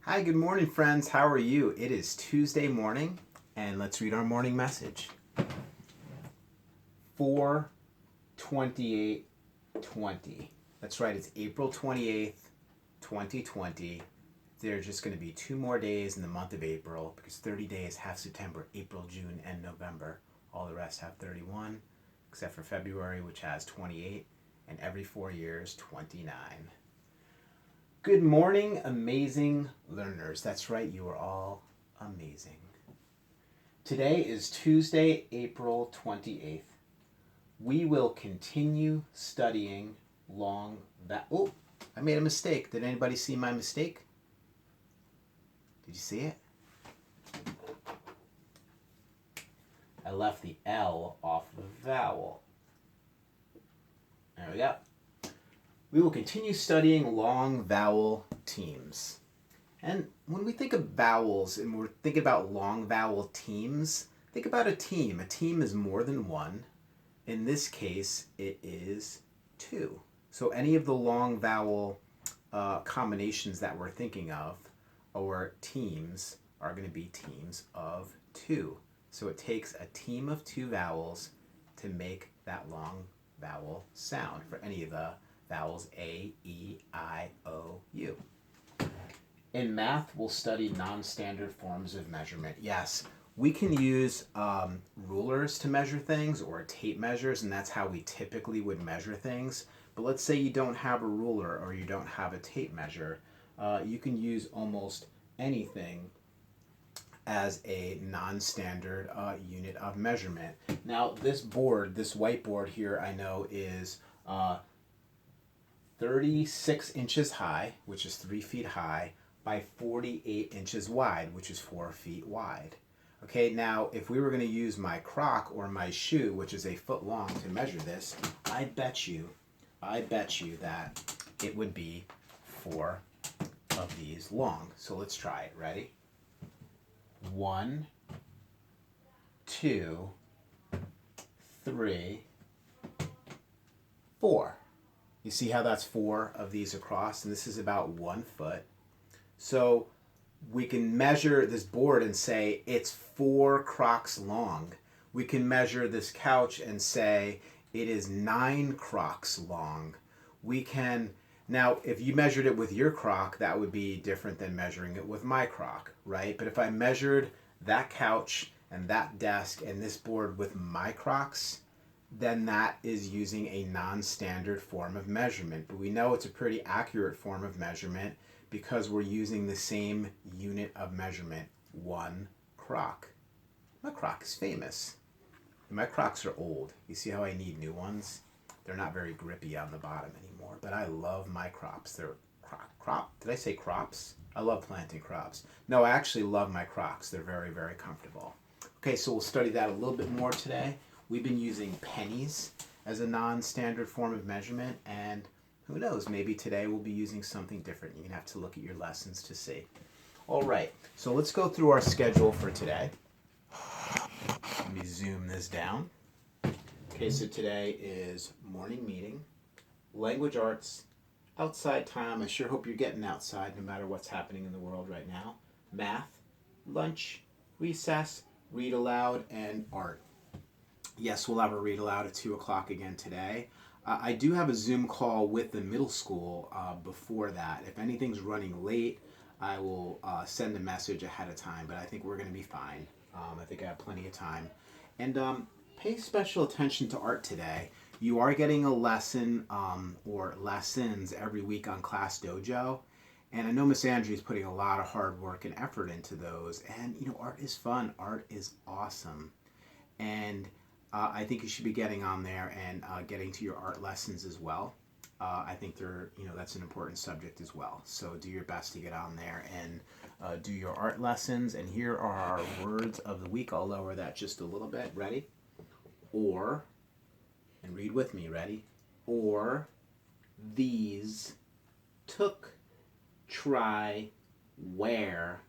Hi, good morning, friends. How are you? It is Tuesday morning, and let's read our morning message. 4/28/20. That's right, it's April 28th, 2020. There are just going to be 2 more days in the month of April because 30 days have September, April, June, and November. All the rest have 31, except for February, which has 28, and every 4 years, 29. Good morning, amazing learners. That's right, you are all amazing. Today is Tuesday, April 28th. We will continue studying Oh, I made a mistake. Did anybody see my mistake? Did you see it? I left the L off the vowel. There we go. We will continue studying long vowel teams. And when we think of vowels and we're thinking about long vowel teams, think about a team. A team is more than one. In this case, it is 2. So any of the long vowel combinations that we're thinking of or teams are going to be teams of 2. So it takes a team of 2 vowels to make that long vowel sound for any of the vowels A, E, I, O, U. In math, we'll study non-standard forms of measurement. Yes, we can use rulers to measure things or tape measures, and that's how we typically would measure things. But let's say you don't have a ruler or you don't have a tape measure. You can use almost anything as a non-standard unit of measurement. Now, this whiteboard here, I know is 36 inches high, which is 3 feet high, by 48 inches wide, which is 4 feet wide. Okay, now if we were going to use my croc or my shoe, which is a foot long, to measure this, I bet you that it would be 4 of these long. So let's try it. Ready? 1, 2, 3, 4. You see how that's 4 of these across, and this is about 1 foot. So we can measure this board and say it's 4 crocs long. We can measure this couch and say it is 9 crocs long. We can, now if you measured it with your croc, that would be different than measuring it with my croc, right? But if I measured that couch and that desk and this board with my crocs, then that is using a non-standard form of measurement. But we know it's a pretty accurate form of measurement because we're using the same unit of measurement, 1 croc. My croc is famous. And my crocs are old. You see how I need new ones? They're not very grippy on the bottom anymore, but I love my crops. They're crop. Did I say crops? I love planting crops. No, I actually love my crocs. They're very, very comfortable. Okay, so we'll study that a little bit more today. We've been using pennies as a non-standard form of measurement, and who knows, maybe today we'll be using something different. You're going to have to look at your lessons to see. All right, so let's go through our schedule for today. Let me zoom this down. Okay, so today is morning meeting, language arts, outside time. I sure hope you're getting outside no matter what's happening in the world right now. Math, lunch, recess, read aloud, and art. Yes, we'll have a read aloud at 2 o'clock again today. I do have a Zoom call with the middle school before that. If anything's running late, I will send a message ahead of time, but I think we're going to be fine. I think I have plenty of time. And pay special attention to art today. You are getting a lesson or lessons every week on Class Dojo. And I know Miss Andrews putting a lot of hard work and effort into those. And, you know, art is fun. Art is awesome. And I think you should be getting on there and getting to your art lessons as well. I think that's an important subject as well. So do your best to get on there and do your art lessons. And here are our words of the week. I'll lower that just a little bit. Ready? Or, and read with me. Ready? Or, these, took, try, wear,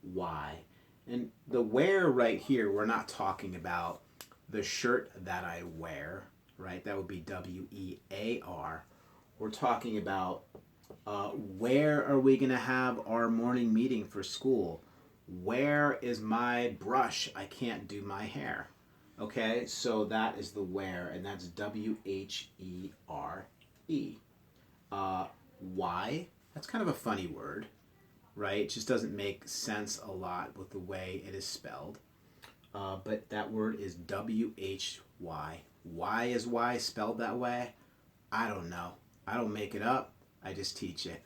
why. And the wear right here, we're not talking about the shirt that I wear, right? That would be W-E-A-R. We're talking about Where are we going to have our morning meeting for school? Where is my brush? I can't do my hair. Okay, so that is the where, and that's WHERE. Why? That's kind of a funny word, right? It just doesn't make sense a lot with the way it is spelled. But that word is WHY. Why is Y spelled that way? I don't know. I don't make it up. I just teach it.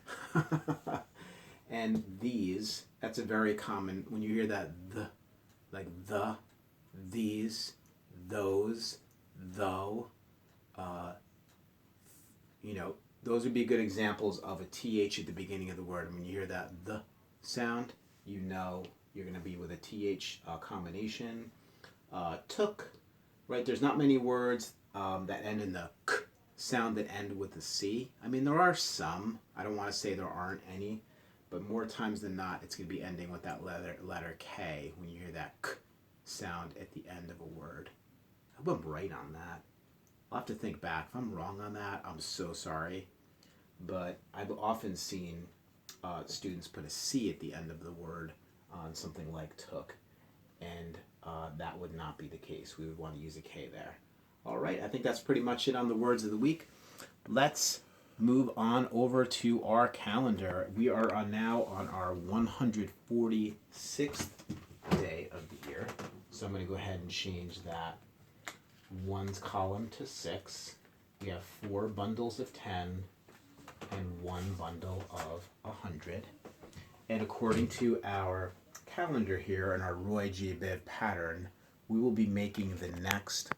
And these, that's a very common, when you hear that like these, those, though, those would be good examples of a TH at the beginning of the word. And when you hear that the sound, you know you're going to be with a TH combination. Took, right? There's not many words that end in the k sound that end with the C. I mean, there are some. I don't want to say there aren't any, but more times than not, it's going to be ending with that letter K when you hear that k sound at the end of a word. I hope I'm right on that. I'll have to think back. If I'm wrong on that, I'm so sorry. But I've often seen students put a C at the end of the word on something like took, and that would not be the case. We would want to use a K there. All right, I think that's pretty much it on the words of the week. Let's move on over to our calendar. We are now on our 146th day of the year. So I'm going to go ahead and change that ones column to 6. We have 4 bundles of 10 and 1 bundle of 100. And according to our calendar here and our Roy G. Biv pattern, we will be making the next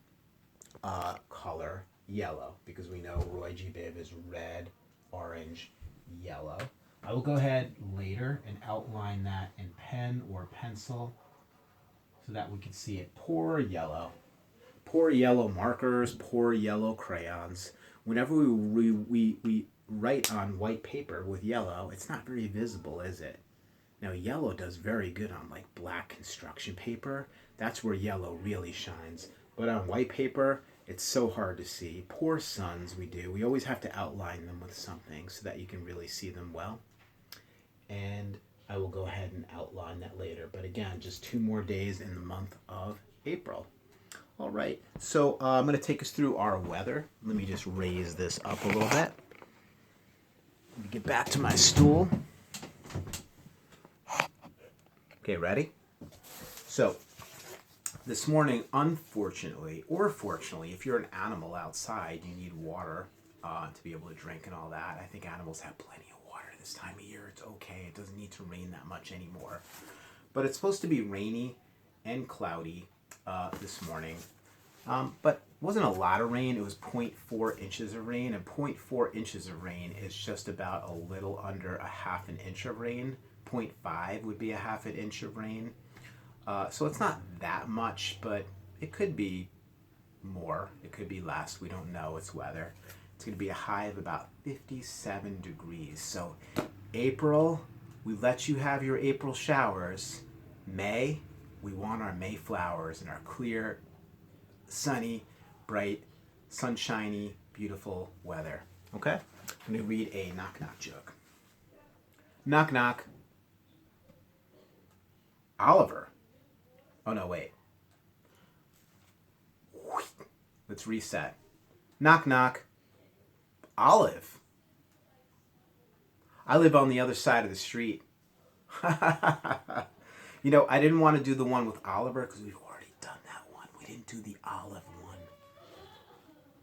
color yellow, because we know Roy G. Biv is red, orange, yellow. I will go ahead later and outline that in pen or pencil so that we can see it. Poor yellow markers, poor yellow crayons. Whenever we write on white paper with yellow, it's not very visible, is it? Now, yellow does very good on like black construction paper. That's where yellow really shines. But on white paper, it's so hard to see. Poor sons, we do. We always have to outline them with something so that you can really see them well. And I will go ahead and outline that later. But again, just 2 more days in the month of April. All right, so I'm going to take us through our weather. Let me just raise this up a little bit. Let me get back to my stool. Okay, ready? So, this morning, unfortunately, or fortunately, if you're an animal outside, you need water to be able to drink and all that. I think animals have plenty of water this time of year. It's okay. It doesn't need to rain that much anymore. But it's supposed to be rainy and cloudy this morning. But it wasn't a lot of rain. It was 0.4 inches of rain. And 0.4 inches of rain is just about a little under a half an inch of rain. 0.5 would be a half an inch of rain. So it's not that much, but it could be more. It could be less. We don't know. It's weather. It's going to be a high of about 57 degrees. So April, we let you have your April showers. May, we want our May flowers and our clear, sunny, bright, sunshiny, beautiful weather. Okay? I'm going to read a knock-knock joke. Knock, knock. Oliver. Oh, no, wait. Let's reset. Knock, knock. Olive. I live on the other side of the street. You know, I didn't want to do the one with Oliver because we've already done that one. We didn't do the olive one.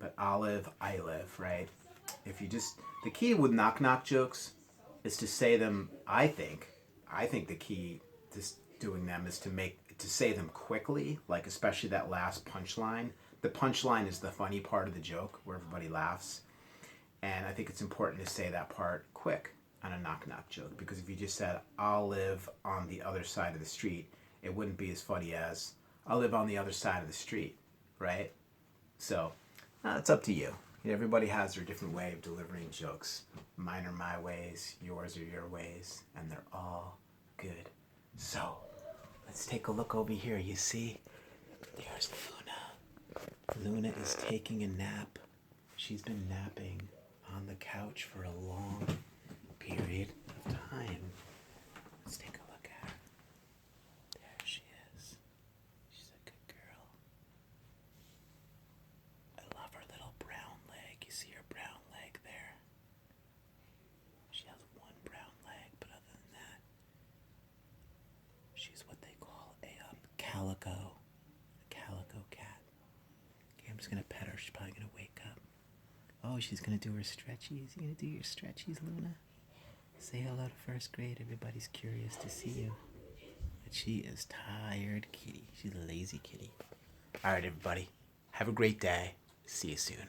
But olive, I live, right? If you just... The key with knock-knock jokes is to say them, I think the key to doing them is to say them quickly, like especially that last punchline. The punchline is the funny part of the joke where everybody laughs. And I think it's important to say that part quick on a knock-knock joke, because if you just said, I'll live on the other side of the street, it wouldn't be as funny as, I'll live on the other side of the street, right? So, it's up to you. Everybody has their different way of delivering jokes. Mine are my ways, yours are your ways, and they're all good. So, let's take a look over here. You see, there's Luna. Luna is taking a nap. She's been napping on the couch for a long period of time. Let's take a look at her. There she is. She's a good girl. I love her little brown leg. You see her brown leg there? She has one brown leg, but other than that, she's what they call a calico cat. Okay, I'm just gonna pet her. She's probably gonna wake up. Oh, she's gonna do her stretchies. You gonna do your stretchies, Luna? Say hello to first grade. Everybody's curious to see you. But she is tired kitty. She's a lazy kitty. All right, everybody. Have a great day. See you soon.